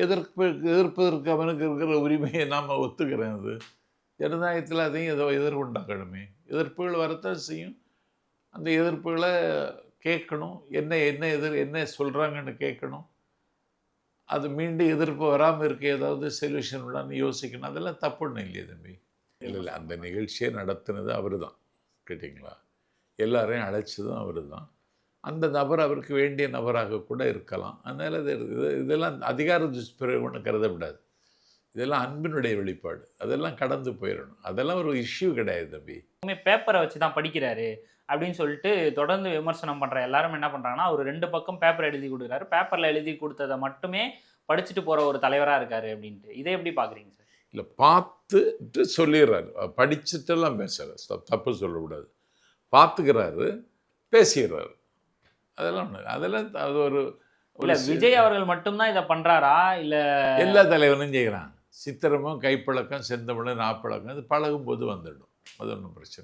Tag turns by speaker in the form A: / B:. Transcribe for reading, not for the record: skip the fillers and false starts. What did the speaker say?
A: எதிர்ப்பதற்கு அவனுக்கு இருக்கிற உரிமையை நாம் ஒத்துக்கிறேன். அது ஜனநாயகத்தில் அதையும் ஏதோ எதிர்கொண்டாக்கணுமே. எதிர்ப்புகள் வரத்தான் செய்யும். அந்த எதிர்ப்புகளை கேட்கணும். என்ன சொல்கிறாங்கன்னு கேட்கணும். அது மீண்டும் எதிர்ப்பு வராமல் இருக்க ஏதாவது சொல்யூஷன் உள்ளான்னு யோசிக்கணும். அதெல்லாம் தப்புன்னு இல்லையே தம்பி. இல்லை அந்த நிகழ்ச்சியை நடத்தினது அவர் தான். கேட்டிங்களா? எல்லாரையும் அழைச்சதும் அவர் தான். அந்த நபர் அவருக்கு வேண்டிய நபராக கூட இருக்கலாம். அதனால் இதெல்லாம் அதிகார துஷ்பிரயோகம்னு கருதப்படாது. இதெல்லாம் அன்பினுடைய வெளிப்பாடு. அதெல்லாம் கடந்து போயிடணும். அதெல்லாம் ஒரு இஷ்யூ கிடையாது தம்பி.
B: பேப்பரை வச்சு தான் படிக்கிறாரு அப்படின்னு சொல்லிட்டு தொடர்ந்து விமர்சனம் பண்ணுற எல்லாரும் என்ன பண்ணுறாங்கன்னா, அவர் 2 பக்கம் பேப்பர் எழுதி கொடுக்குறாரு. பேப்பரில் எழுதி கொடுத்ததை மட்டுமே படிச்சுட்டு போகிற ஒரு தலைவராக இருக்காரு அப்படின்ட்டு. இதை எப்படி பார்க்குறீங்க சார்?
A: இல்லை, பார்த்துட்டு சொல்லிடுறாரு. படிச்சுட்டெல்லாம் பேசுகிறார். தப்பு சொல்லக்கூடாது. பார்த்துக்கிறாரு, பேசிடுறாரு. அதெல்லாம் அது ஒரு
B: இல்லை, விஜய் அவர்கள் மட்டும்தான் இதை பண்ணுறாரா இல்லை
A: எல்லா தலைவனும் செய்கிறான். சித்திரமும் கைப்பழக்கம், செந்தமிழ், நாப்பழக்கம் இது பழகும்போது வந்துடும். அது ஒன்றும் பிரச்சனை